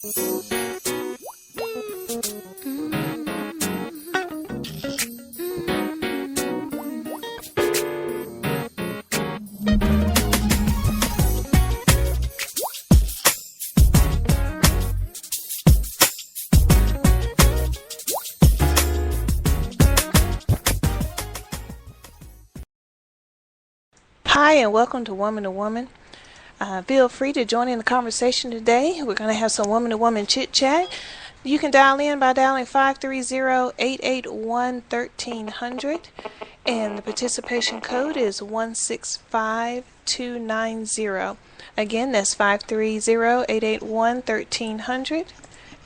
Hi, and welcome to Woman2Woman. Feel free to join in the conversation today. We're going to have some woman-to-woman chit-chat. You can dial in by dialing 530-881-1300, and the participation code is 165290. Again, that's 530-881-1300,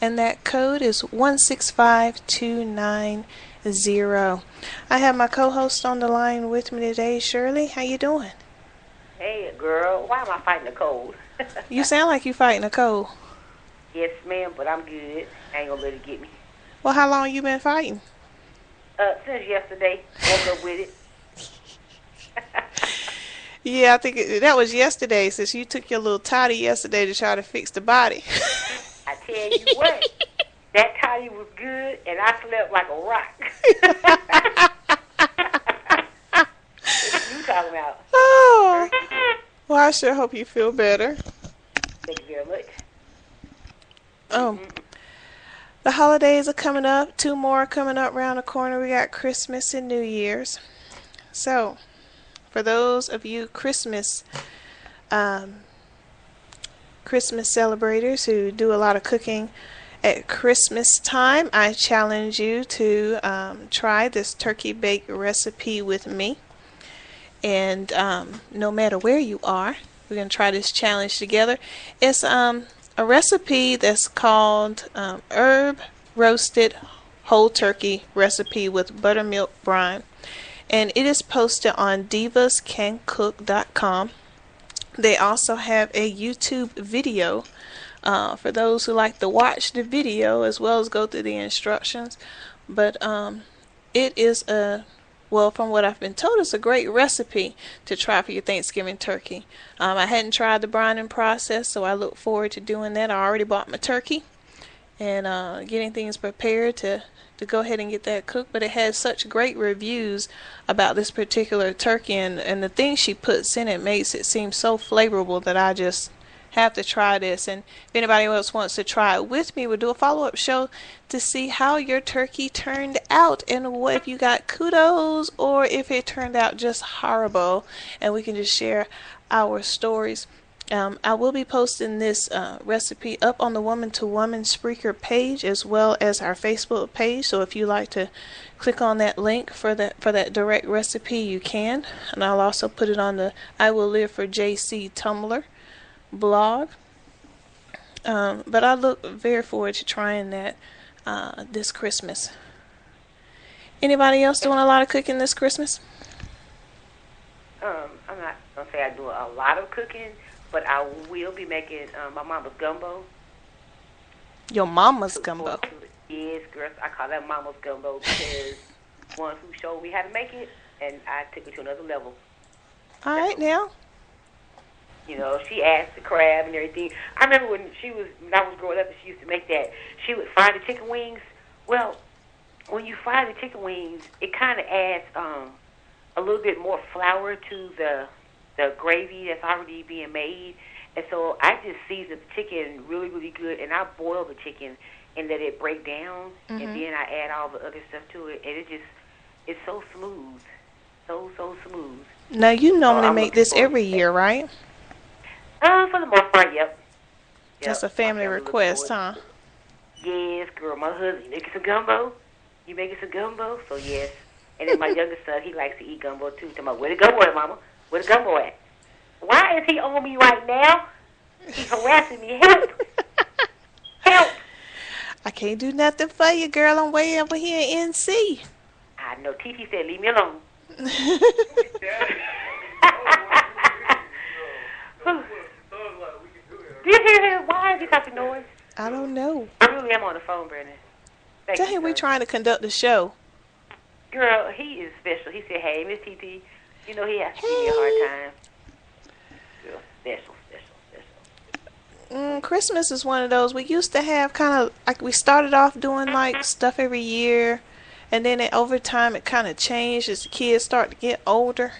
and that code is 165290. I have my co-host on the line with me today, Shirley. How you doing? Hey, girl. Why am I fighting a cold? You sound like you fighting a cold. Yes, ma'am, but I'm good. I ain't gonna let it get me. Well, how long you been fighting? Since yesterday. Woke up with it. Yeah, I think that was yesterday, since you took your little toddy yesterday to try to fix the body. I tell you what, that toddy was good, and I slept like a rock. What you talking about? Oh, well, I sure hope you feel better. Thank you very much. Oh, the holidays are coming up. 2 more coming up around the corner. We got Christmas and New Year's. So, for those of you Christmas celebrators who do a lot of cooking at Christmas time, I challenge you to try this turkey bake recipe with me. And no matter where you are, we're going to try this challenge together. It's a recipe that's called herb roasted whole turkey recipe with buttermilk brine. And it is posted on divascancook.com. They also have a YouTube video for those who like to watch the video as well as go through the instructions. But it is well, from what I've been told, it's a great recipe to try for your Thanksgiving turkey. I hadn't tried the brining process, so I look forward to doing that. I already bought my turkey and getting things prepared to go ahead and get that cooked. But it has such great reviews about this particular turkey, and the things she puts in it makes it seem so flavorful that I just have to try this. And if anybody else wants to try it with me, we'll do a follow-up show to see how your turkey turned out and what if you got kudos or if it turned out just horrible, and we can just share our stories. I will be posting this recipe up on the Woman2Woman Spreaker page as well as our Facebook page, so if you like to click on that link for that direct recipe, you can. And I'll also put it on the I Will Live for JC Tumblr blog. But I look very forward to trying that this Christmas. Anybody else doing a lot of cooking this Christmas? I'm not gonna say I do a lot of cooking, but I will be making my mama's gumbo. Your mama's gumbo? Yes, girl. I call that mama's gumbo because one who showed me how to make it, and I took it to another level. All right, now. You know, she asked the crab and everything. I remember when I was growing up, and she used to make that. She would fry the chicken wings. Well, when you fry the chicken wings, it kind of adds a little bit more flour to the gravy that's already being made. And so I just season the chicken really, really good, and I boil the chicken and let it break down, and then I add all the other stuff to it, and it's so smooth, so smooth. Now, you normally make this every year, right? For the most part, yep. That's a family request, huh? Yes, girl. My husband, you making some gumbo? You making some gumbo? So, yes. And then my youngest son, he likes to eat gumbo, too. Talking about, where the gumbo at, Mama? Where the gumbo at? Why is he on me right now? He's harassing me. Help! Help! I can't do nothing for you, girl. I'm way over here in NC. I know. Titi said, leave me alone. Do you hear him? Why is he talking noise? I don't know. I really am on the phone, Brandon. Tell him we're trying to conduct the show. Girl, he is special. He said, hey, Miss TT. You know, he has to give me a hard time. Girl, special. Christmas is one of those we used to have kind of like we started off doing like stuff every year, and then over time it kind of changed as the kids start to get older,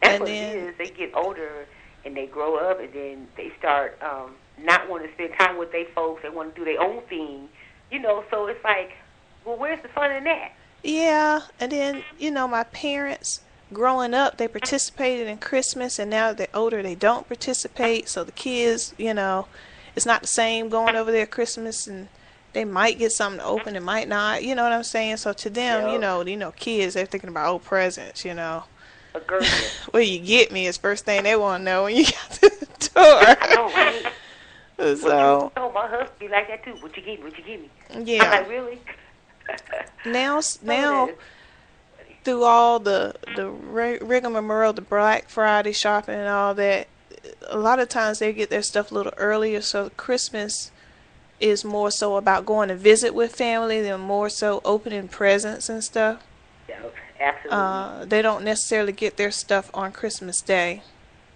That's and what it then is. They get older and they grow up, and then they start not wanting to spend time with their folks. They want to do their own thing, you know. So it's like, well, where's the fun in that? yeah, and then my parents growing up they participated in Christmas, and now that they're older they don't participate. So the kids, it's not the same going over there Christmas, and they might get something to open and might not. You know what I'm saying? So to them, Yep. kids they're thinking about old presents. Agree. Well, you get me is first thing they want to know when you get to the I know, right? door. What you So know, my husband be like that too. What you give me? What you give me? I'm yeah, like, really? now through all the rigmarole, the Black Friday shopping and all that, a lot of times they get their stuff a little earlier. So Christmas is more so about going to visit with family than more so opening presents and stuff. Yep, absolutely. They don't necessarily get their stuff on Christmas Day.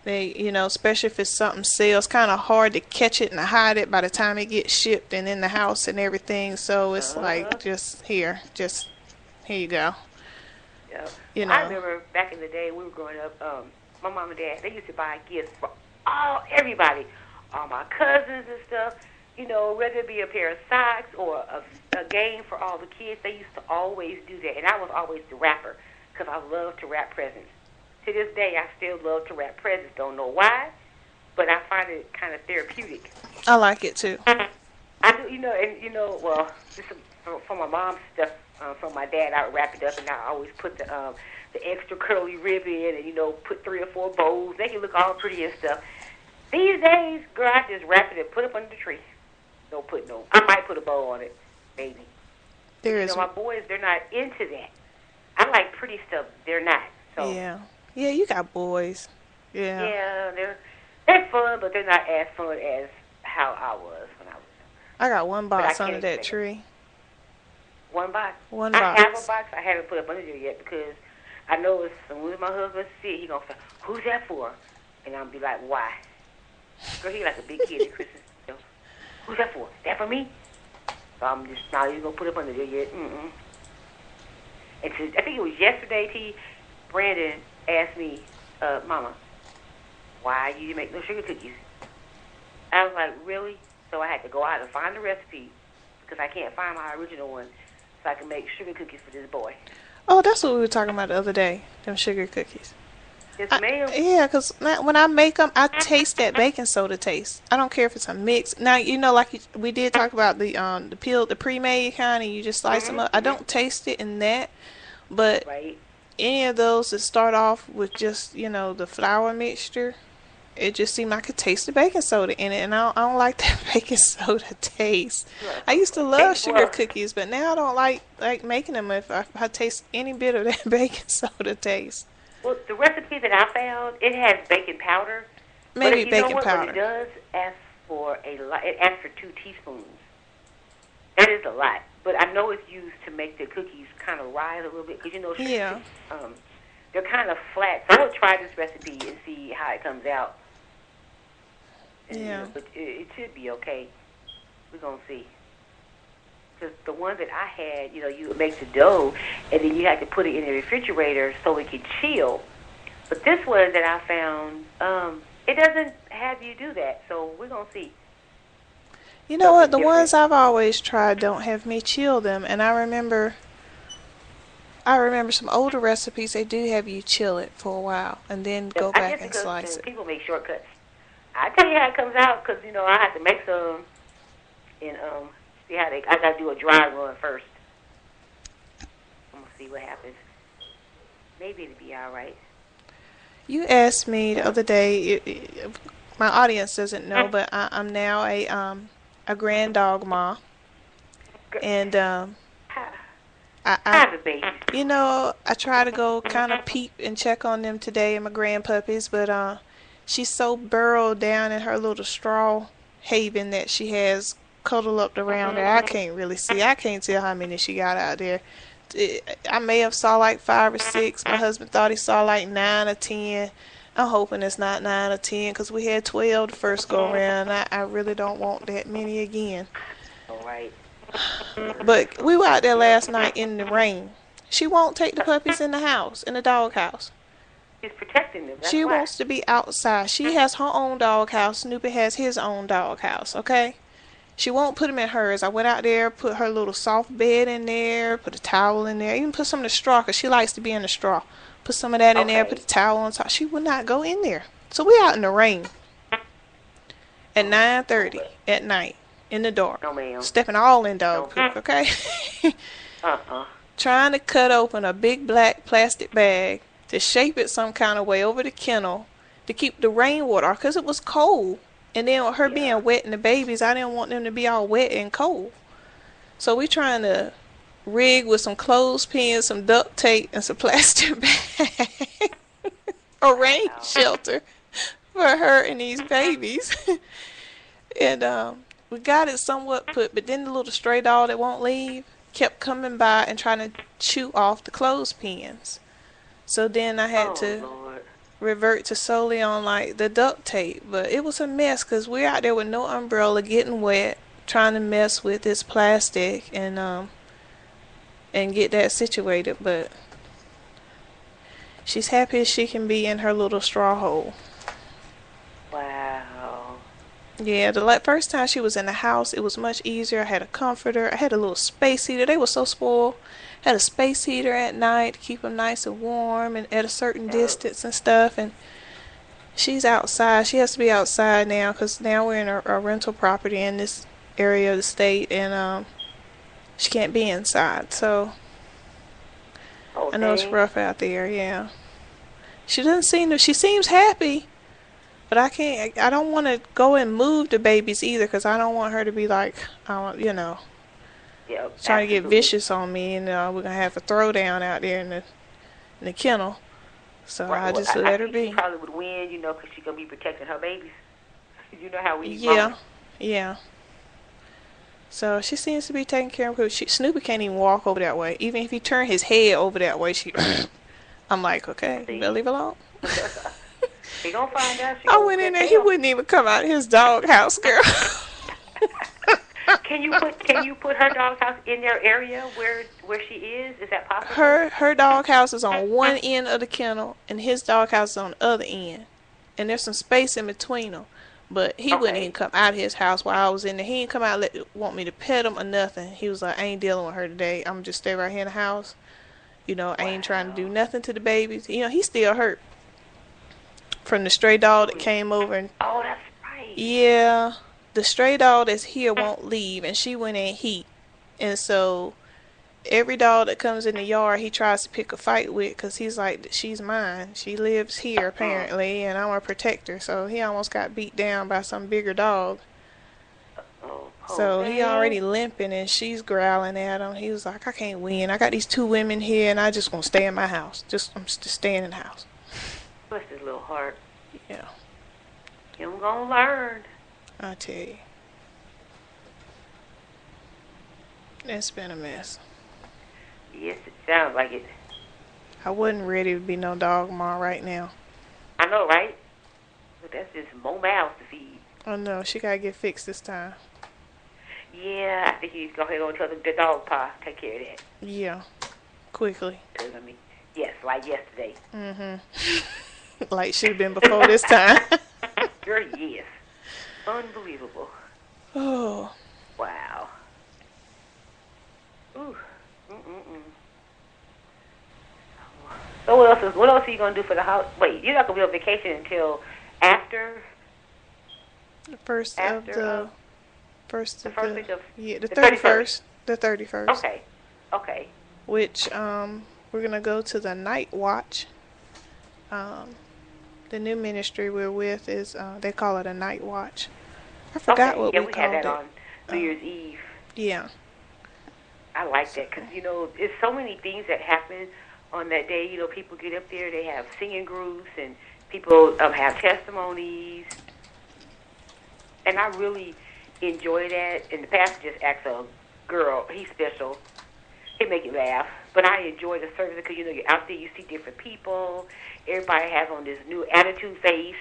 They, especially if it's something sales, kind of hard to catch it and hide it by the time it gets shipped and in the house and everything. So it's like, just here you go. Yep. You I know. remember back in the day we were growing up. My mom and dad, they used to buy gifts for everybody, all my cousins and stuff. Whether it be a pair of socks or a game for all the kids, they used to always do that. And I was always the wrapper because I love to wrap presents. To this day, I still love to wrap presents. Don't know why, but I find it kind of therapeutic. I like it too. I do, well, this is for my mom's stuff. From my dad, I would wrap it up, and I always put the extra curly ribbon, and put 3 or 4 bows. They can look all pretty and stuff. These days, girl, I just wrap it and put it up under the tree. Don't put no. I might put a bow on it, maybe. There is. My boys, they're not into that. I like pretty stuff. They're not. So Yeah, you got boys. Yeah. Yeah, they're fun, but they're not as fun as how I was when I was. I got one But I box can't under that expect it. tree. One box. One I box. have a box. I haven't put up under there yet because I know as soon as my husband see it, he gonna say, "Who's that for?" And I'm be like, "Why?" Girl, he like a big kid at Christmas. Who's that for? That for me? So I'm just not even gonna put it up under there yet. Mm-mm. And I think it was yesterday. Brandon asked me, "Mama, why you didn't make no sugar cookies?" I was like, "Really?" So I had to go out and find the recipe because I can't find my original one, so I can make sugar cookies for this boy. Oh, that's what we were talking about the other day. Them sugar cookies. Yes, ma'am. Yeah, because when I make them, I taste that baking soda taste. I don't care if it's a mix. Now, like we did talk about the pre-made kind, and you just slice them up. I don't taste it in that, but Right. any of those that start off with just, the flour mixture, it just seemed I could taste the baking soda in it, and I don't like that baking soda taste. I used to love sugar cookies, but now I don't like making them if I taste any bit of that baking soda taste. Well, the recipe that I found, it has baking powder. Maybe but baking know what? powder. What it does ask for a lot. It asks for 2 teaspoons. That is a lot. But I know it's used to make the cookies kind of rise a little bit because Yeah. they're kind of flat. So I will try this recipe and see how it comes out. And, Yeah. But it should be okay. We're gonna see. Because the one that I had, you make the dough, and then you have to put it in the refrigerator so it can chill. But this one that I found, it doesn't have you do that. So we're going to see. You know what? The Something ones different. I've always tried don't have me chill them, and I remember some older recipes. They do have you chill it for a while and then go I back guess and because slice it. people make shortcuts. I tell you how it comes out because, I have to make some and see how I got to do a dry run first. I'm going to see what happens. Maybe it'll be all right. You asked me the other day. My audience doesn't know, but I'm now a grand dog ma, and How's the baby? I try to go kind of peep and check on them today, and my grand puppies, but she's so burrowed down in her little straw haven that she has cuddled up around her. I can't really see. I can't tell how many she got out there. I may have saw like 5 or 6. My husband thought he saw like 9 or 10. I'm hoping it's not 9 or 10 because we had 12 the first go around. I really don't want that many again. All right. But we were out there Yeah, last night in the rain. She won't take the puppies in the house, in the dog house. he's protecting them. That's She why. wants to be outside. She has her own dog house. Snoopy has his own dog house, okay? She won't put him in hers. I went out there, put her little soft bed in there, put a towel in there, even put some of the straw because she likes to be in the straw. Put some of that in there, put Okay. the towel on top. She would not go in there. So we out in the rain at 9:30 at night in the dark, No, ma'am. stepping all in No. dog poop, okay? Uh-uh. Trying to cut open a big black plastic bag to shape it some kind of way over the kennel to keep the rainwater off because it was cold. And then with her Yeah. being wet and the babies, I didn't want them to be all wet and cold. So we trying to rig with some clothespins, some duct tape, and some plastic bag a rain shelter for her and these babies. And we got it somewhat put, but then the little stray dog that won't leave kept coming by and trying to chew off the clothespins. So then I had to Lord. revert to solely on like the duct tape, but it was a mess because we're out there with no umbrella, getting wet, trying to mess with this plastic and get that situated. But she's happy as she can be in her little straw hole. Wow. Yeah, the first time she was in the house, it was much easier. I had a comforter. I had a little space heater. They were so spoiled. Had a space heater at night to keep them nice and warm and at a certain distance and stuff. And she's outside. She has to be outside now because now we're in a rental property in this area of the state, and she can't be inside. So Okay. I know it's rough out there. Yeah, she doesn't seem to. She seems happy. But I can't. I don't want to go and move the babies either, because I don't want her to be like, Yep, trying to get absolutely. vicious on me, and we're gonna have a throwdown out there in the kennel. So Right. I Well, just I let her think she be. probably would win, because she's gonna be protecting her babies. You know how we Yeah, mama. yeah. So she seems to be taking care of her. Snoopy can't even walk over that way. Even if he turned his head over that way, she. I'm like, okay, you better leave her alone. They gonna find out. I went in there. He wouldn't even come out of his dog house, girl. Can you put her dog house in their area where she is? Is that possible? Her dog house is on one end of the kennel, and his dog house is on the other end. And there's some space in between them. But he wouldn't even come out of his house while I was in there. He didn't come out want me to pet him or nothing. He was like, I ain't dealing with her today. I'm just stay right here in the house. I ain't trying to do nothing to the babies. He's still hurt from the stray dog that came over. And Oh, that's right. yeah, the stray dog that's here won't leave, and she went in heat. And so every dog that comes in the yard, he tries to pick a fight with, because he's like, she's mine. She lives here, apparently, and I'm a protector. So he almost got beat down by some bigger dog. Oh, So he already limping, and she's growling at him. He was like, I can't win. I got these two women here, and I just gonna stay in my house. I'm just staying in the house. Bless his little heart. Yeah, Him gonna learn. I tell you. It's been a mess. Yes, it sounds like it. I wasn't ready to be no dog mom right now. I know, right? But that's just more mouths to feed. Oh no, she gotta get fixed this time. Yeah, I think you go ahead and tell the dog pa take care of that. Yeah, quickly. Yes, like yesterday. Like should have been before this time. Girl, yes. Unbelievable. Oh. Wow. Ooh. Mm-mm-mm. So what else are you going to do for the house? Wait, you're not going to be on vacation until after? The first After, of the week of the 31st. 31st. The 31st. Okay. Which we're gonna go to the night watch. The new ministry we're with is they call it a night watch. I forgot what we had called that it. on New Year's Eve. Yeah. I like that because, there's so many things that happen on that day. People get up there, they have singing groups, and people have testimonies. And I really enjoy that. And the pastor just acts a girl. He's special. He make you laugh. But I enjoy the service because, you know, you're out there, you see different people. Everybody has on this new attitude face.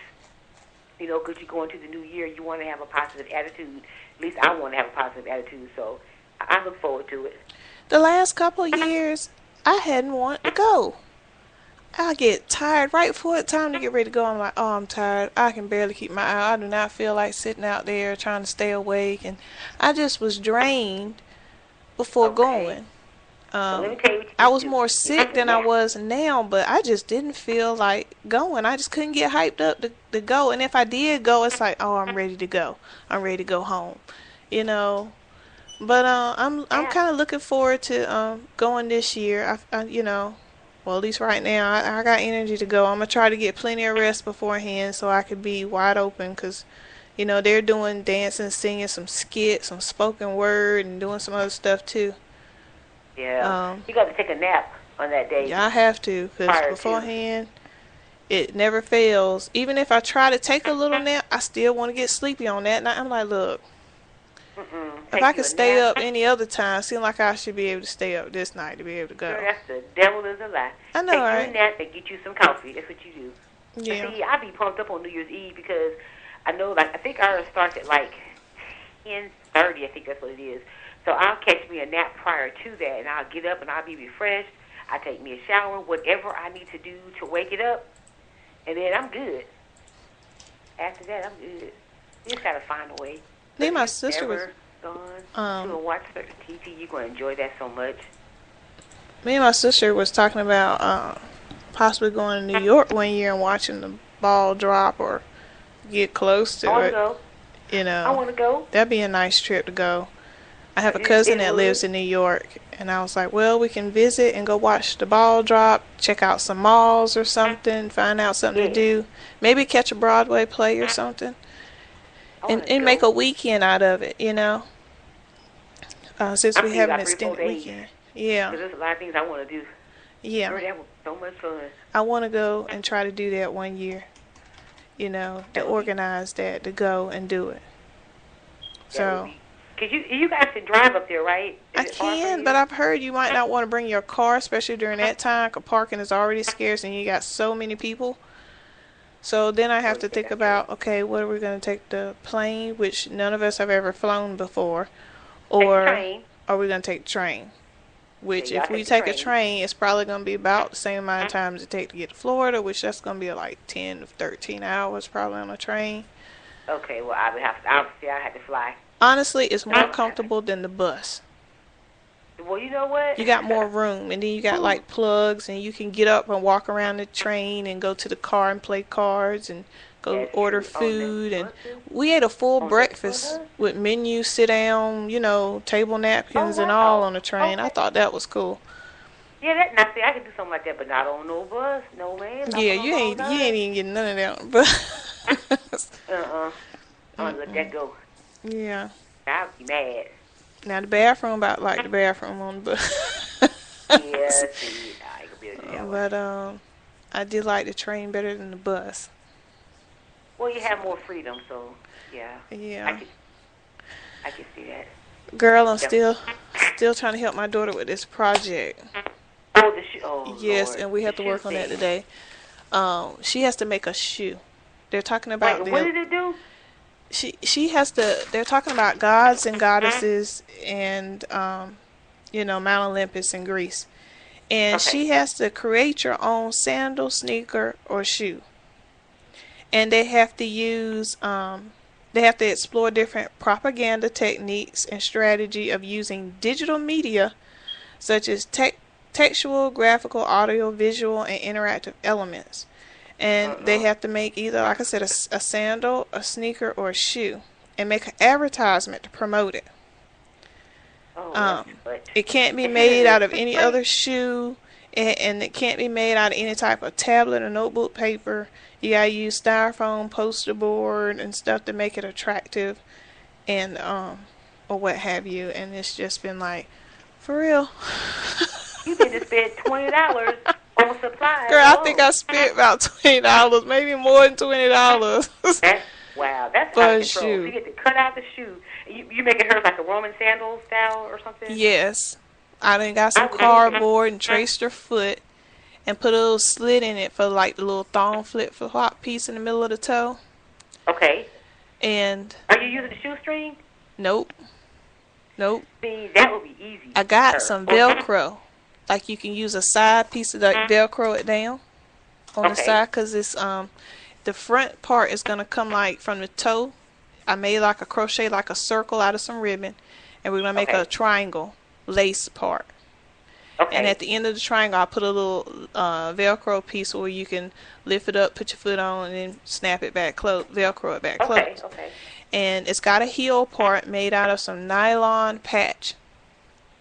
You know, because you go into the new year, you want to have a positive attitude. At least I want to have a positive attitude, so I look forward to it. The last couple of years, I hadn't wanted to go. I get tired right before it's time to get ready to go. I'm like, oh, I'm tired. I can barely keep my eye. I do not feel like sitting out there trying to stay awake. And I just was drained before going. So let me tell you what you I was do. more sick than I was now, but I just didn't feel like going. I just couldn't get hyped up to go. And if I did go, it's like, oh, I'm ready to go. I'm ready to go home, you know. But I'm kind of looking forward to going this year. You know, well, at least right now, I got energy to go. I'm gonna try to get plenty of rest beforehand so I could be wide open, cause you know they're doing dancing, singing, some skits, some spoken word, and doing some other stuff too. Yeah. You got to take a nap on that day. Yeah, I have to, because beforehand, it never fails. Even if I try to take a little nap, I still want to get sleepy on that night. I'm like, look, if I could stay up any other time, it seems like I should be able to stay up this night to be able to go. Girl, that's the devil is a lie. I know, take right? you a nap and get you some coffee. That's what you do. Yeah. But see, I be pumped up on New Year's Eve because I know, like, I think ours starts at like 10:30. I think that's what it is. So I'll catch me a nap prior to that, and I'll get up and I'll be refreshed. I take me a shower, whatever I need to do to wake it up, and then I'm good. After that, I'm good. You just gotta find a way. Me and my sister was gone to watch certain TV. You're gonna enjoy that so much. Me and my sister was talking about possibly going to New York one year and watching the ball drop or get close to it. I want to go. You know, I want to go. That'd be a nice trip to go. I have a cousin that lives in New York, and I was like, well, we can visit and go watch the ball drop, check out some malls or something, find out something to do, maybe catch a Broadway play or something, and make a weekend out of it, you know, since we have an extended weekend. Yeah. Because there's a lot of things I want to do. Yeah. Girl, that was so much fun. I want to go and try to do that one year, you know, to organize that, to go and do it. So... Because you guys can drive up there, right? I can, but I've heard you might not want to bring your car, especially during that time, because parking is already scarce and you got so many people. So then I have to think about, okay, what are we going to take, the plane, which none of us have ever flown before, or are we going to take the train? Which, if we take a train, it's probably going to be about the same amount of time as it takes to get to Florida, which that's going to be like 10 to 13 hours probably on a train. Okay, well, I would have to, obviously I had to fly. Honestly, it's more comfortable than the bus. Well, you know what? You got more room, and then you got like plugs, and you can get up and walk around the train and go to the car and play cards and go order food. And we ate a full breakfast with menu, sit down, you know, table napkins and all on the train. I thought that was cool. Yeah, now see, I can do something like that, but not on no bus, no man. Yeah, you ain't even getting none of that. But I'm gonna let that go. Yeah. I'd be mad. Now the bathroom about like the bathroom on the bus. Yeah, see, I ain't gonna be able to do that. But I did like the train better than the bus. Well, you have more freedom, so yeah. Yeah. I can see that. Girl, I'm still trying to help my daughter with this project. Oh, the shoe. Oh, yes, Lord. And we have to work on that today. She has to make a shoe. They're talking about. Wait, what did it do? She has to. They're talking about gods and goddesses and you know, Mount Olympus in Greece, and she has to create your own sandal, sneaker, or shoe. And they have to use. They have to explore different propaganda techniques and strategy of using digital media, such as textual, graphical, audio, visual, and interactive elements. And they have to make either, like I said, a sandal, a sneaker, or a shoe, and make an advertisement to promote it. It can't be made out of any other shoe, and it can't be made out of any type of tablet or notebook paper. You gotta use styrofoam, poster board, and stuff to make it attractive, and or what have you. And it's just been like, for real. You need to spend $20 on supplies. Girl, I think I spent about $20, maybe more than $20. Wow, that's for out a of control. shoe. So you get to cut out the shoe. You making her like a Roman sandal style or something? Yes. I done got I some would think. cardboard and traced her foot and put a little slit in it for like the little thong flip flop piece in the middle of the toe. Okay. And Are you using the shoestring? nope, nope. See, that would be easy I for got her. some Velcro. Like you can use a side piece of like Velcro it down on the Okay. side, cause it's the front part is gonna come like from the toe. I made like a crochet like a circle out of some ribbon, and we're gonna make a Okay. triangle lace part. And Okay. at the end of the triangle, I put a little Velcro piece where you can lift it up, put your foot on, and then snap it back close, Velcro it back Okay. close. Okay. And it's got a heel part made out of some nylon patch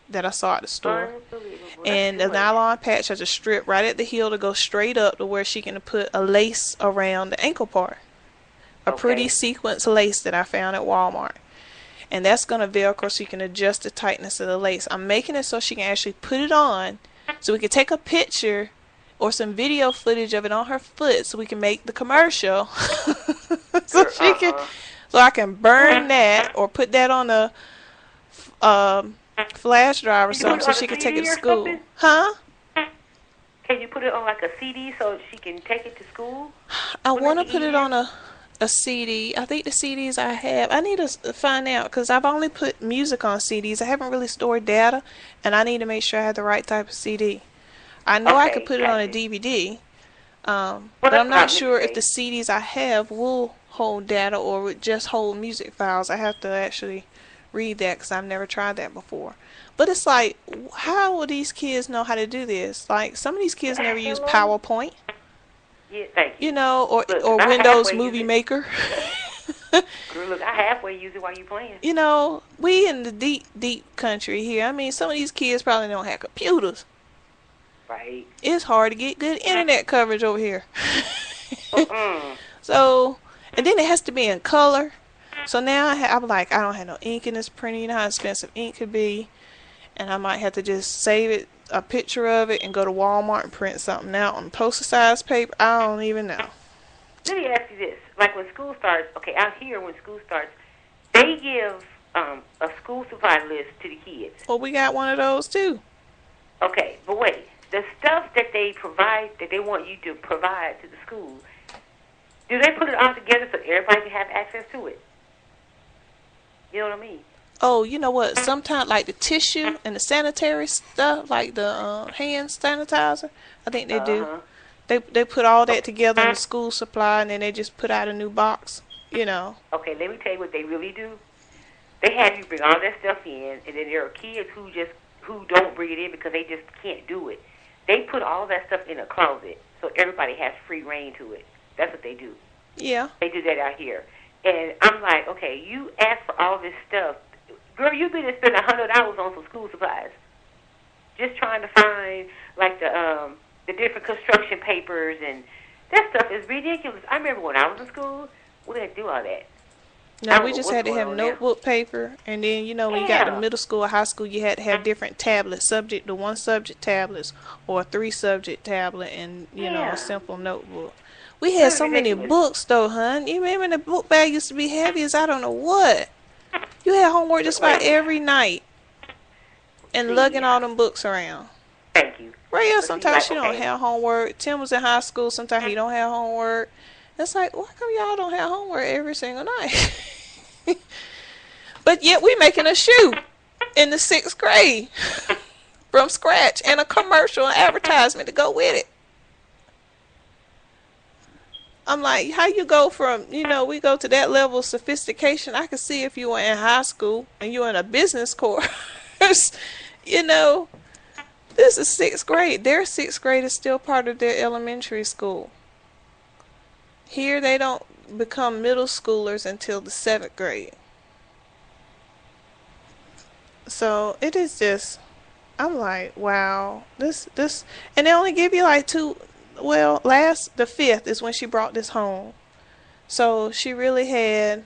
that I saw at the store. Unbelievable. That's And too the much. nylon patch has a strip right at the heel to go straight up to where she can put a lace around the ankle part. A pretty Okay. sequence lace that I found at Walmart. And that's going to Velcro so you can adjust the tightness of the lace. I'm making it so she can actually put it on so we can take a picture or some video footage of it on her foot so we can make the commercial. so Girl, she can, so I can burn that or put that on a flash drive or Can you put something it so on she a can take it CD to or school. something? Huh? Can you put it on like a CD so she can take it to school? I Wouldn't want to that be put it easier? on a CD. I think the CDs I have, I need to find out because I've only put music on CDs. I haven't really stored data, and I need to make sure I have the right type of CD. I know I could Okay, put it on a gotcha. DVD, Well, but I'm that's what I not meant to sure if the say. CDs I have will hold data or would just hold music files. I have to actually read that because I've never tried that before. But it's like, how will these kids know how to do this? Like, some of these kids never use Hello? PowerPoint, Yeah, thank you you. know, Look, 'cause or I Windows halfway use Movie it. Maker. Girl, look, I halfway use it while you playing. You know, we in the deep, deep country here. I mean, some of these kids probably don't have computers. Right. It's hard to get good internet coverage over here. Mm-mm. So, and then it has to be in color. So now I'm like, I don't have no ink in this printer. You know how expensive ink could be. And I might have to just save it, a picture of it, and go to Walmart and print something out on poster size paper. I don't even know. Let me ask you this. Like when school starts, okay, out here when school starts, they give a school supply list to the kids. Well, we got one of those too. Okay, but wait. The stuff that they provide, that they want you to provide to the school, do they put it all together so everybody can have access to it? You know what I mean? Oh, you know what? Sometimes, like the tissue and the sanitary stuff, like the hand sanitizer, I think they do. Uh-huh. They put all that Okay. together in the school supply, and then they just put out a new box. You know. Okay, let me tell you what they really do. They have you bring all that stuff in, and then there are kids who don't bring it in because they just can't do it. They put all that stuff in a closet so everybody has free reign to it. That's what they do. Yeah. They do that out here. And I'm like, okay, you ask for all this stuff. Girl, you better spend $100 on some school supplies. Just trying to find like the different construction papers and that stuff is ridiculous. I remember when I was in school, we didn't do all that. I No, don't we know just what's had to going have on now. notebook paper, and then you know when you got to Yeah. middle school or high school, you had to have different tablets, subject to one subject tablets or a 3 subject tablet, and you know a Yeah. simple notebook. We had This is so many ridiculous. books though, hun. You remember the book bag used to be heavy as I don't know what. You had homework just about Wait. every night, and See, lugging all them books around. thank you. Raya, But see, sometimes like, she don't okay. have homework. Tim was in high school. Sometimes he don't have homework. It's like, why come y'all don't have homework every single night? But yet we making a shoe in the 6th grade from scratch and a commercial and advertisement to go with it. I'm like, how you go from, we go to that level of sophistication. I could see if you were in high school and you were in a business course, you know, this is 6th grade. Their 6th grade is still part of their elementary school. Here they don't become middle schoolers until the 7th grade. So it is just, I'm like, wow, this, and they only give you like two. Well, the 5th is when she brought this home. So she really had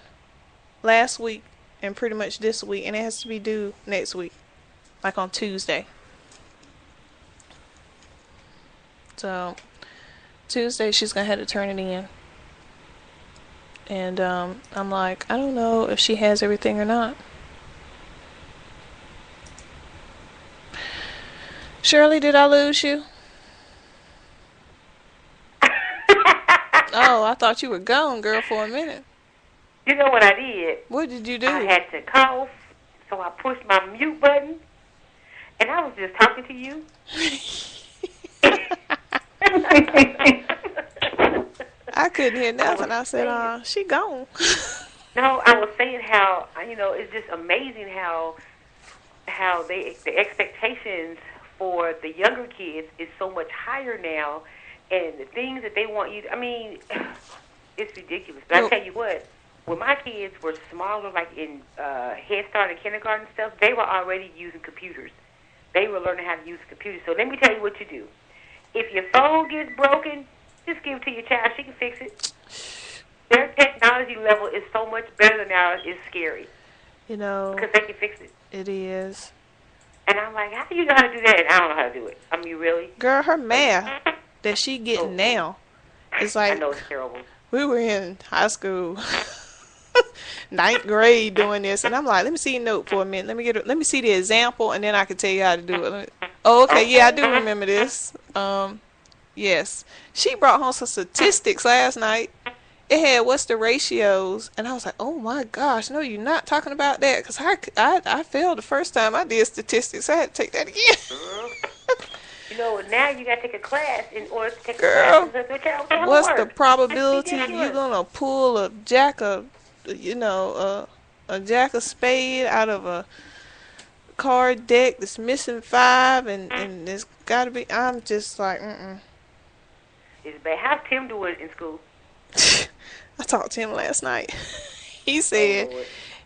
last week and pretty much this week, and it has to be due next week, like on Tuesday. So Tuesday she's gonna have to turn it in, and I'm like, I don't know if she has everything or not. Shirley, did I lose you? Oh, I thought you were gone, girl, for a minute. You know what I did? What did you I do? had to cough, so I pushed my mute button, and I was just talking to you. I couldn't hear nothing. I said, saying, she gone. no, I was saying how it's just amazing how the expectations for the younger kids is so much higher now, and the things that they want you to, I mean, it's ridiculous. But I tell you what, when my kids were smaller, like in Head Start and kindergarten and stuff, they were already using computers. They were learning how to use computers. So let me tell you what you do. If your phone gets broken, just give it to your child. She can fix it. Their technology level is so much better than ours. It's scary. You know. Because they can fix it. It is. And I'm like, how do you know how to do that? And I don't know how to do it. I mean, really? Girl, her math that she getting now is like, I know it's terrible. We were in high school, 9th grade doing this, and I'm like, let me see your note for a minute. Let me see the example, and then I can tell you how to do it. Oh, okay, yeah, I do remember this. Yes, she brought home some statistics last night. It had what's the ratios, and I was like, oh my gosh, no, you're not talking about that, because I failed the first time I did statistics. I had to take that again. You know, now you got to take a class in order to take Girl, a class. What's the probability you're gonna pull a jack of spade out of a card deck that's missing 5, and it's got to be? I'm just like, It's bad. How's Tim doing in school? I talked to him last night. He said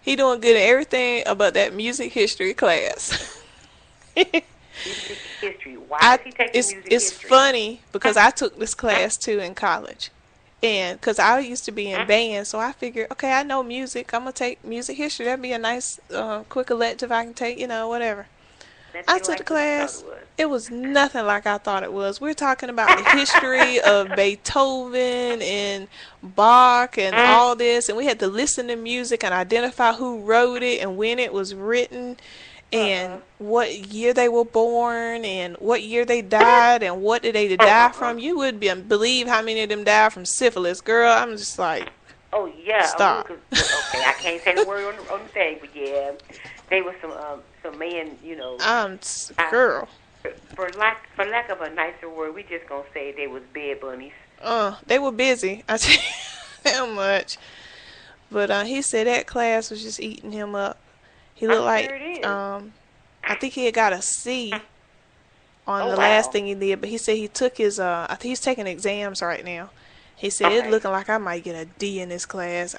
he doing good at everything about that music history class. Music history. Why is he taking music history? It's funny because I took this class too in college, and because I used to be in band, so I figured, okay, I know music. I'm gonna take music history. That'd be a nice, quick elective I can take. Whatever. I took the class. It was nothing like I thought it was. We're talking about the history of Beethoven and Bach and all this, and we had to listen to music and identify who wrote it and when it was written and what year they were born and what year they died and what did they die from. You wouldn't believe how many of them died from syphilis, girl. I'm just like, oh yeah, stop. Okay, I can't say the word on the thing, but yeah, they were some men, girl. For lack of a nicer word, we just gonna say they was bed bunnies. They were busy. I tell you how much. But he said that class was just eating him up. He looked like I think he had got a C on the last thing he did, but he said he took his I think he's taking exams right now. He said it's looking like I might get a D in this class.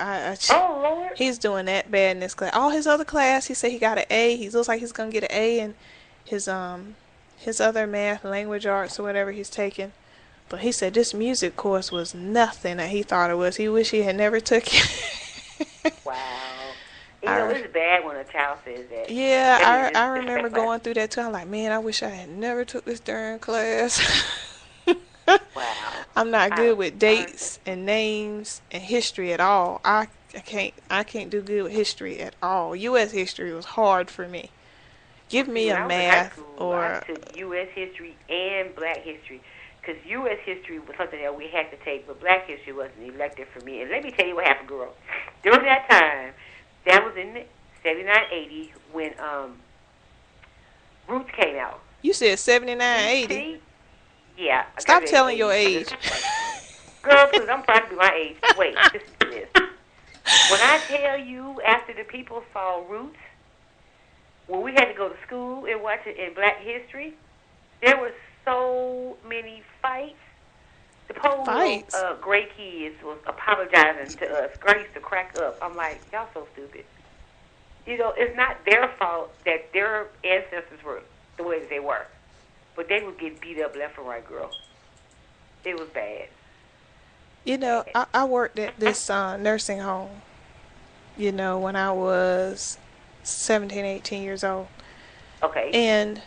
Oh Lord. He's doing that bad in this class. All his other class, he said he got an A. He looks like he's gonna get an A in his other math, language arts, or whatever he's taking. But he said this music course was nothing that he thought it was. He wished he had never took it. Wow. It's bad when a child says that. Yeah, I remember going through that too. I'm like, man, I wish I had never took this darn class. Wow. I'm not good with dates and names and history at all. I can't do good with history at all. U.S. history was hard for me. Give me a math or I took U.S. history and black history. Because U.S. history was something that we had to take, but black history wasn't elective for me. And let me tell you what happened, girl. During that time, that was in 79, 80 when Roots came out. You said 79, 80? Yeah. Stop telling your age. Girl, please, I'm proud to be my age. Wait, listen to this. When I tell you, after the people saw Roots, when we had to go to school and watch it in black history, there were so many fights. The poor gray kids was apologizing to us. Girl used to crack up. I'm like, y'all so stupid. It's not their fault that their ancestors were the way that they were. But they would get beat up left and right, girl. It was bad. I worked at this nursing home, when I was 17, 18 years old. Okay. And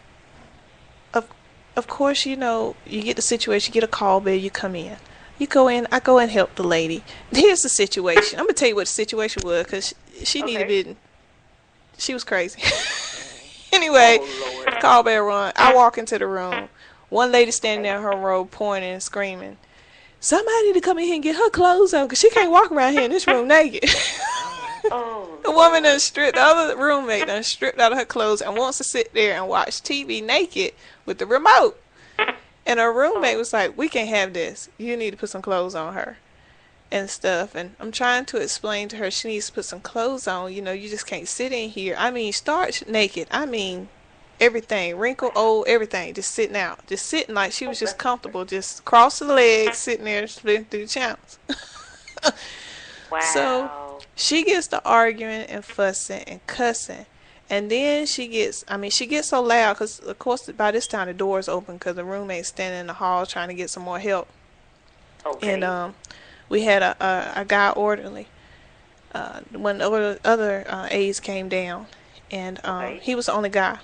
of course, you get the situation, you get a call bill, you come in. You go in, I go and help the lady. Here's the situation. I'm going to tell you what the situation was because she needed it. She was crazy. Anyway, Oh Lord. call bell run. I walk into the room. One lady standing there in her row pointing and screaming, somebody need to come in here and get her clothes on because she can't walk around here in this room naked. Oh The woman Lord. done stripped, the other roommate done stripped out of her clothes and wants to sit there and watch TV naked with the remote. And her roommate Oh. was like, we can't have this. You need to put some clothes on her and stuff. And I'm trying to explain to her she needs to put some clothes on. You know, you just can't sit in here. I mean, start naked. I mean, everything, wrinkle, old, everything, just sitting out. Just sitting like she was just comfortable, just cross the legs, sitting there, splitting through the channels. So Wow. she gets to arguing and fussing and cussing. And then she gets so loud because, of course, by this time the door's open because the roommate's standing in the hall trying to get some more help. And Okay. we had a guy orderly. When the other aides came down, and Okay. he was the only guy.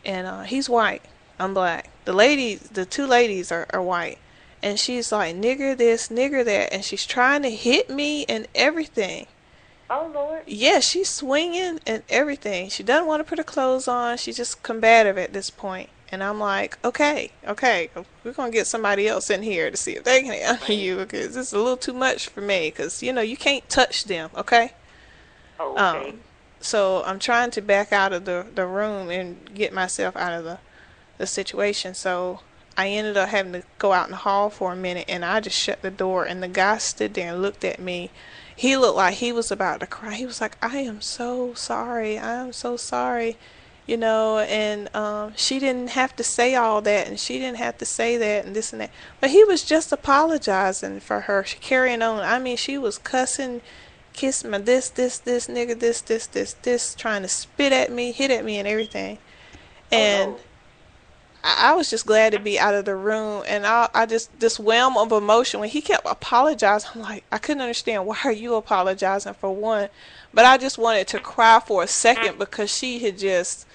And he's white. I'm black. The two ladies are white. And she's like, nigger this, nigger that. And she's trying to hit me and everything. Oh Lord. Yeah, she's swinging and everything. She doesn't want to put her clothes on. She's just combative at this point. And I'm like, okay, we're going to get somebody else in here to see if they can handle Right. you because this is a little too much for me because, you know, you can't touch them, okay? Oh, okay. Um, so I'm trying to back out of the room and get myself out of the situation. So I ended up having to go out in the hall for a minute and I just shut the door and the guy stood there and looked at me. He looked like he was about to cry. He was like, I am so sorry. I am so sorry. You know, and she didn't have to say all that and she didn't have to say that and this and that. But he was just apologizing for her, carrying on. I mean, she was cussing, kiss my this nigga, this, trying to spit at me, hit at me, and everything. Oh And no. I was just glad to be out of the room. And I just, this whelm of emotion, when he kept apologizing, I'm like, I couldn't understand. Why are you apologizing for one? But I just wanted to cry for a second because she had just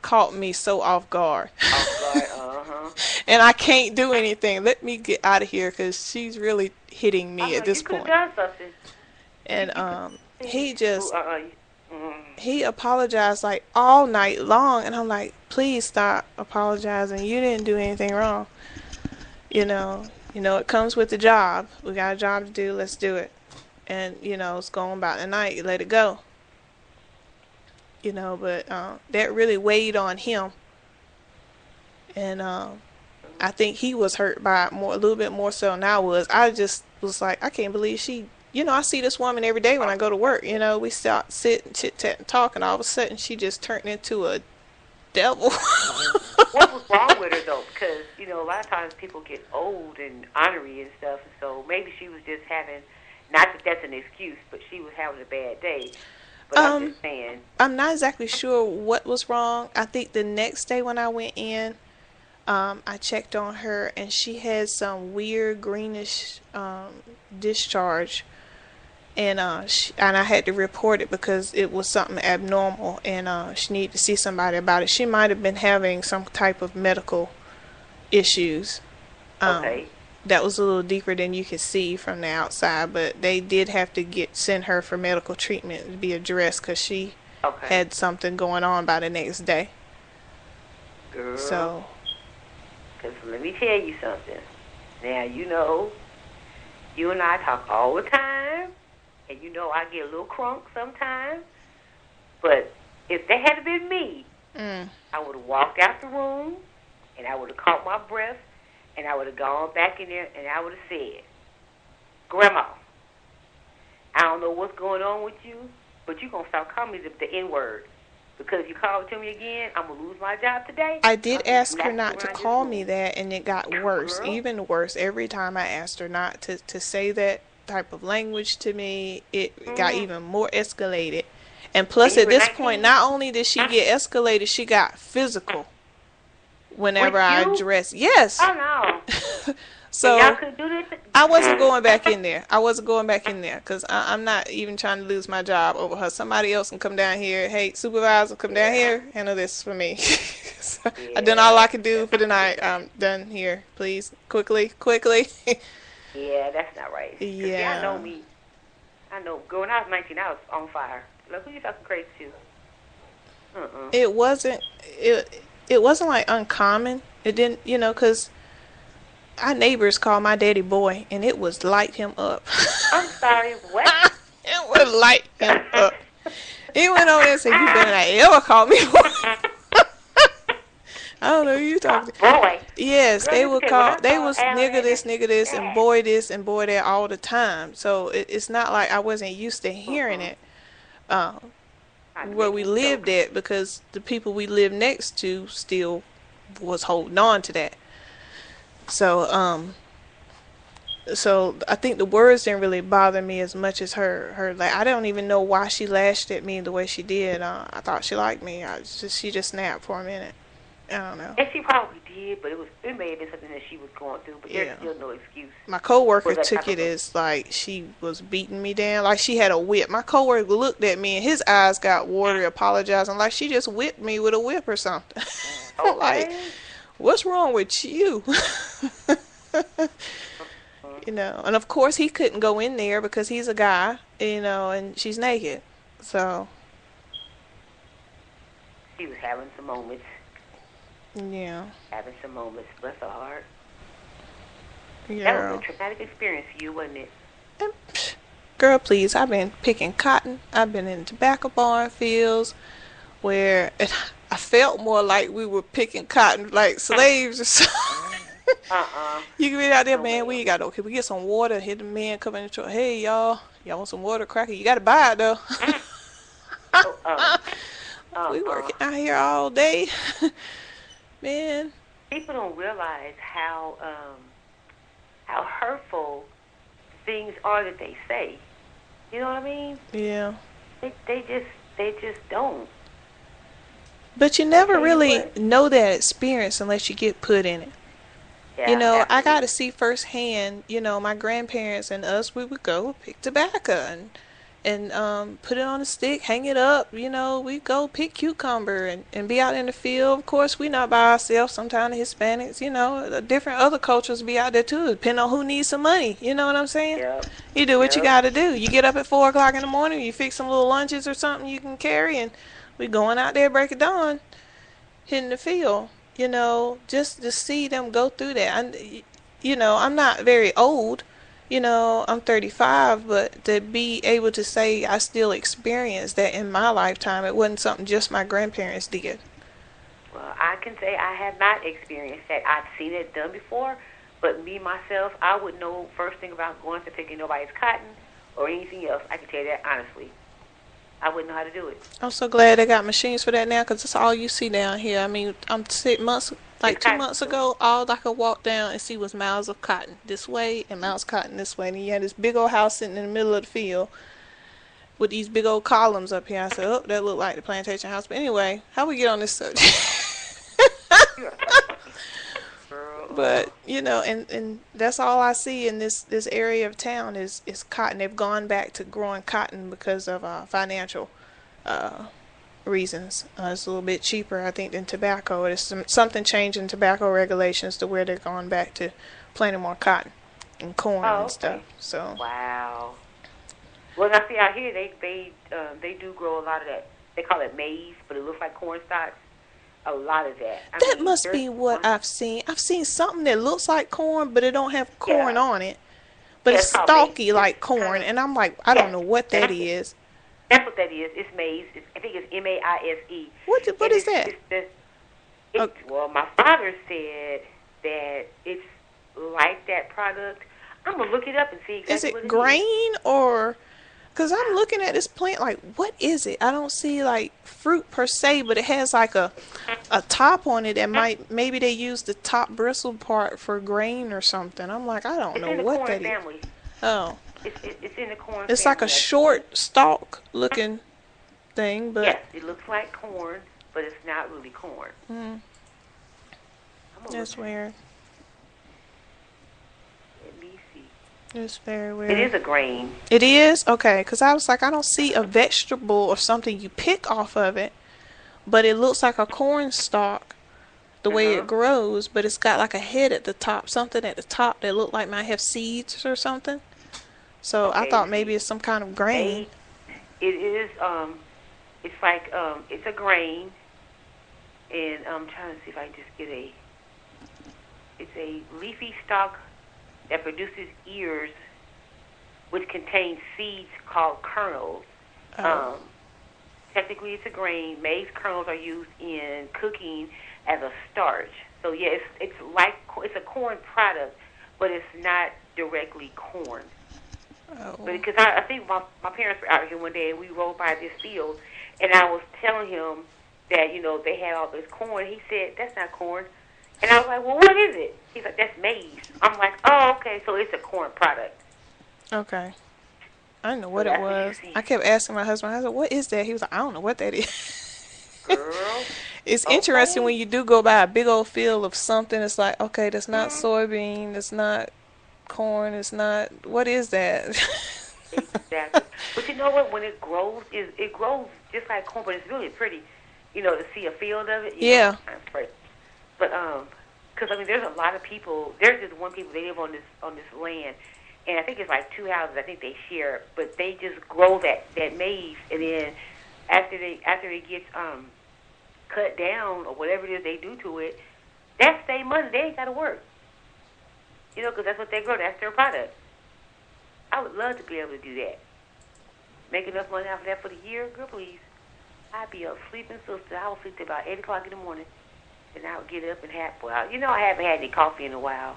caught me so off guard. Off guard. Uh-huh. And I can't do anything. Let me get out of here because she's really hitting me at Uh-huh. this You could have point. done something. And You could. he Well, just mm. he apologized like all night long, and I'm like, please stop apologizing. You didn't do anything wrong. It comes with the job. We got a job to do. Let's do it. And it's going about the night. You let it go. But that really weighed on him, and I think he was hurt by it a little bit more so than I was. I just was like, I can't believe she. I see this woman every day when I go to work. We sit and chit chat and talk, and all of a sudden she just turned into a devil. What was wrong with her though? Because a lot of times people get old and ornery and stuff, and so maybe she was just having. Not that that's an excuse, but she was having a bad day. But I'm just saying. I'm not exactly sure what was wrong. I think the next day when I went in, I checked on her, and she had some weird greenish discharge, and I had to report it because it was something abnormal, and she needed to see somebody about it. She might have been having some type of medical issues. Okay. That was a little deeper than you could see from the outside, but they did have to send her for medical treatment to be addressed because she Okay. had something going on by the next day. Girl. So, Because let me tell you something. Now, you and I talk all the time, and I get a little crunk sometimes. But if that had been me, I would have walked out the room, and I would have caught my breath, and I would have gone back in there, and I would have said, Grandma, I don't know what's going on with you, but you're going to start calling me the N-word. Because if you call it to me again, I'm going to lose my job today. I did I'm ask her smacking not to around this call room. me that, and it got worse, Girl. even worse. Every time I asked her not to say that type of language to me, it got even more escalated. And plus, And you at were this 19? point, not only did she get escalated, she got physical whenever With I you? addressed. Yes. Oh, no. So y'all could do this. I wasn't going back in there. Because I'm not even trying to lose my job over her. Somebody else can come down here. Hey, supervisor, come down here. Handle this for me. So I done all I could do for the night. I'm done here. Please, quickly. Yeah, that's not right. 'Cause, see, I know me. I know. Girl, when I was 19, I was on fire. Like, who you talking crazy to? Uh-uh. It wasn't. It wasn't like uncommon. It didn't, 'cause our neighbors called my daddy boy, and it was light him up. I'm sorry, what? It would light him up. He went over there and said, "You better not ever call me boy." I don't know who you talking to. Boy. Yes, Girl, they you would say, when call. I They saw was Alan nigga this, Dad. and boy that all the time. So it's not like I wasn't used to hearing Uh-uh. it uh, Not to where make we me choke. lived at, because the people we lived next to still was holding on to that. So I think the words didn't really bother me as much as her like, I don't even know why she lashed at me the way she did. I thought she liked me. She just snapped for a minute. I don't know. And she probably did, but it may have been something that she was going through. But Yeah. there's still no excuse My for coworker that took type it of. as like she was beating me down, like she had a whip. My coworker looked at me and his eyes got watery, apologizing like she just whipped me with a whip or something. Like, Okay. what's wrong with you? And of course he couldn't go in there because he's a guy, and she's naked. So, She was having some moments. yeah. Having some moments. Bless her heart. That Girl. was a traumatic experience for you, wasn't it? Girl, please, I've been picking cotton. I've been in tobacco barn fields where I felt more like we were picking cotton like slaves or something. Uh-uh. You can be out there, No, man. ma'am. Can we get some water? Hit the man come in the truck. Hey, y'all want some water, cracker? You gotta buy it though. Oh, We working out here all day, man. People don't realize how hurtful things are that they say. You know what I mean? Yeah. They just don't. But you never tell you really what. know that experience unless you get put in it. Yeah, I got to absolutely. see firsthand, my grandparents and us, we would go pick tobacco and put it on a stick, hang it up, we go pick cucumber and be out in the field. Of course, we not by ourselves. Sometimes the Hispanics, the different other cultures be out there too, depending on who needs some money. You know what I'm saying? Yep. You do what you Yep. got to do. You get up at 4 o'clock in the morning, you fix some little lunches or something you can carry, and we going out there break of dawn, hitting the field. Just to see them go through that. I'm not very old. I'm 35, but to be able to say I still experienced that in my lifetime, it wasn't something just my grandparents did. Well, I can say I have not experienced that. I've seen it done before, but me myself, I wouldn't know first thing about going to picking nobody's cotton or anything else. I can tell you that honestly. I wouldn't know how to do it. I'm so glad they got machines for that now, because that's all you see down here. I mean, I'm 6 months, like It's two cotton. months ago, all I could walk down and see was miles of cotton this way and miles of cotton this way. And you had this big old house sitting in the middle of the field with these big old columns up here. I said, oh, that looked like the plantation house. But anyway, how we get on this subject? You are so funny. Girl. But and that's all I see in this area of town is cotton. They've gone back to growing cotton because of financial uh, reasons. It's a little bit cheaper, I think, than tobacco. It's something changed in tobacco regulations to where they're going back to planting more cotton and corn Oh, and stuff. okay. So Wow. Well, now see out here they do grow a lot of that. They call it maize, but it looks like corn stalks. A lot of that. that must be what I've seen. I've seen something that looks like corn, but it don't have corn Yeah. on it. But Yeah, it's it's called stalky maize. like It's corn, kind of- and I'm like, I don't Yeah. know what that is. That's what that is. It's maize. I think it's MAISE. What is that? Well, my father said that it's like that product. I'm gonna look it up and see exactly Is what it grain or? Because I'm looking at this plant like, what is it? I don't see like fruit per se, but it has like a top on it that maybe they use the top bristle part for grain or something. I'm like, I don't It's know in the what corn that is. family. Oh, It's in the corn. it's family. like a short stalk looking thing, but Yes, it looks like corn, but it's not really corn. I'm gonna that's look at it. weird. Let me see. It's very weird. It is a grain. It is? Okay, because I was like, I don't see a vegetable or something you pick off of it, but it looks like a corn stalk the way Uh-huh. it grows, but it's got like a head at the top, something at the top that looked like might have seeds or something. So I Okay, thought see. maybe it's some kind of grain. It is It's like it's a grain, and I'm trying to see if I can just get a. It's a leafy stalk that produces ears, which contains seeds called kernels. Oh. Technically, it's a grain. Maize kernels are used in cooking as a starch. So yeah, it's like it's a corn product, but it's not directly corn. Oh. But because I think my parents were out here one day and we rode by this field, and I was telling him that they had all this corn. He said that's not corn, and I was like, well, what is it? He's like, that's maize. I'm like, oh, okay, so it's a corn product. Okay. I didn't know So what it that's what you was. see, I kept asking my husband, I said, what is that? He was like, I don't know what that is. girl. It's interesting Okay. when you do go by a big old field of something. It's like, okay, that's not Mm-hmm. soybean. It's not corn. It's not. What is that? Exactly. But you know what? When it grows, it grows just like corn, but it's really pretty. To see a field of it. Yeah. It's pretty. But because I mean, there's a lot of people. There's just one people. They live on this land, and I think it's like two houses. I think they share, but they just grow that maize, and then after it gets cut down or whatever it is they do to it, that's their money. They ain't got to work. Because that's what they grow. That's their product. I would love to be able to do that. Make enough money off of that for the year, girl, please. I'd be a sleeping sister. I would sleep till about 8 o'clock in the morning. And I would get up and have, I haven't had any coffee in a while.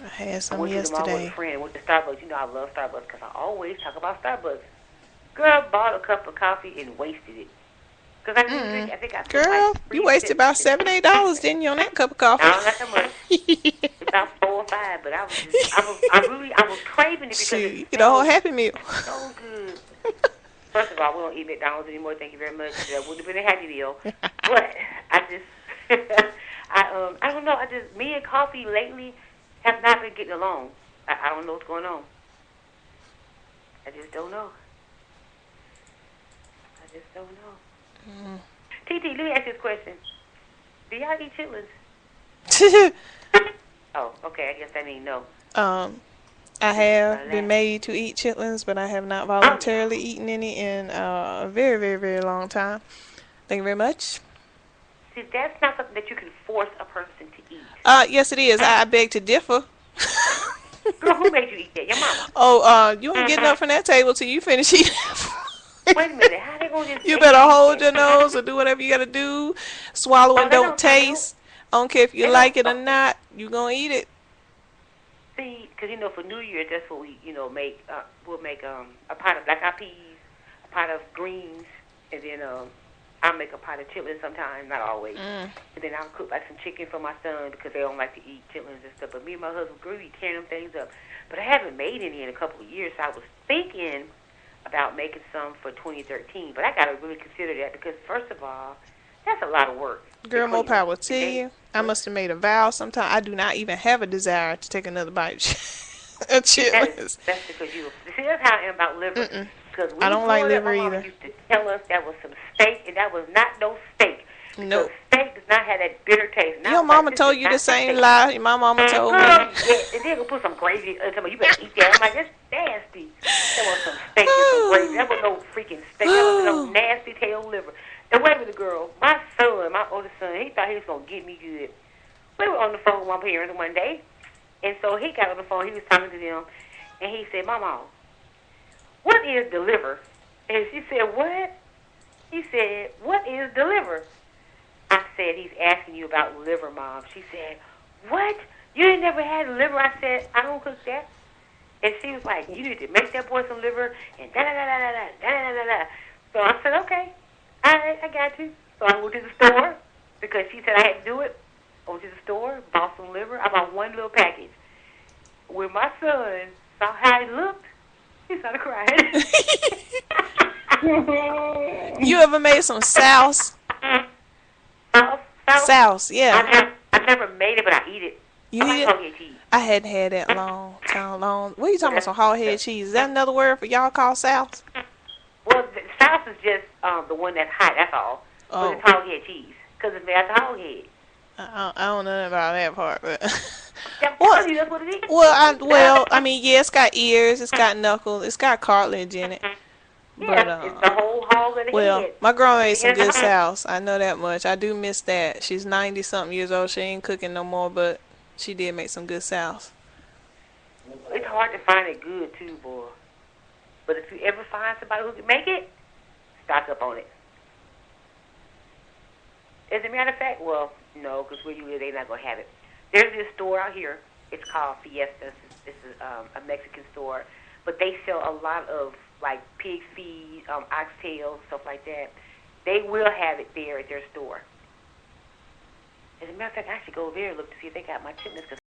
I had I some went to the mall with a yesterday. friend, went to Starbucks. I love Starbucks because I always talk about Starbucks. Girl bought a cup of coffee and wasted it. Because I think I took Girl, like you 3 wasted sips. about $7, $8, didn't you, on that cup of coffee? I don't got that much. About 4 or 5, but I was craving it because Shoot, it you get a whole smells Happy Meal. so good. First of all, we don't eat McDonald's anymore. Thank you very much. That would have been a Happy Meal. But I just, I don't know. Me and coffee lately have not been getting along. I don't know what's going on. I just don't know. I just don't know. TT, let me ask you this question. Do y'all eat chitlins? Oh, okay. I guess that means no. I have been made to eat chitlins, but I have not voluntarily eaten any in a very, very, very long time. Thank you very much. See, that's not something that you can force a person to eat. Yes, it is. I beg to differ. Girl, who made you eat that? Your mama. Oh, you ain't getting up from that table till you finish eating. Wait a minute. How they gonna just You make better you eat hold your that? nose or do whatever you gotta do. Swallow and they don't taste. I don't care if you they like it don't- or not. You gonna eat it. See, because for New Year's, that's what we make. We'll make a pot of black eyed peas, a pot of greens, and then I'll make a pot of chitlins sometimes, not always. And then I'll cook like some chicken for my son because they don't like to eat chitlins and stuff. But me and my husband, we be tearing them things up. But I haven't made any in a couple of years, so I was thinking about making some for 2013. But I got to really consider that because, first of all, that's a lot of work. Girl, more power to you. I must have made a vow sometime. I do not even have a desire to take another bite of chitlins. That's because you. See, that's how I am about liver. Because I don't like liver my mama either. used to tell us that was some steak, and that was not no steak. Nope. Steak does not have that bitter taste. And I Your was like, mama this told is you not the same steak. lie. My mama told me. Girl, yeah, and then go put some gravy. You better eat that. I'm like, that's nasty. That was some steak and some gravy. That was no freaking steak. That was no nasty tail liver. And wait a minute, girl. My son, my oldest son, he thought he was going to get me good. We were on the phone with my parents one day, and so he got on the phone. He was talking to them, and he said, Mama, what is the liver? And she said, what? He said, what is the liver? I said, he's asking you about liver, Mom. She said, what? You ain't never had liver? I said, I don't cook that. And she was like, you need to make that boy some liver, and da-da-da-da-da-da, da-da-da-da-da. So I said, okay. All right, I got you. So I went to the store because she said I had to do it. I went to the store, bought some liver. I bought one little package. When my son saw how it looked, he started crying. You ever made some sauce? Sauce, yeah. I never made it, but I eat it. You I eat like it? hog cheese. I hadn't had that long. What are you talking about? Some hog head cheese? Is that another word for y'all call sauce? Well, the sauce is just the one that's hot. That's all. Oh. But it's hog head cheese because it's made out of hog head. I don't know about that part, but That's Well, what it is. I mean, yeah, it's got ears, it's got knuckles, it's got cartilage in it. But Yeah, it's the whole hog of the well, head. my grandma made The some head of good the hog. sauce. I know that much. I do miss that. She's 90 something years old. She ain't cooking no more, but she did make some good sauce. It's hard to find it good too, boy. But if you ever find somebody who can make it, stock up on it. As a matter of fact, well, no, because where you live, they're not gonna have it. There's this store out here. It's called Fiesta. This is a Mexican store, but they sell a lot of like pig feet, oxtail, stuff like that. They will have it there at their store. As a matter of fact, I should go over there and look to see if they got my chitlins, because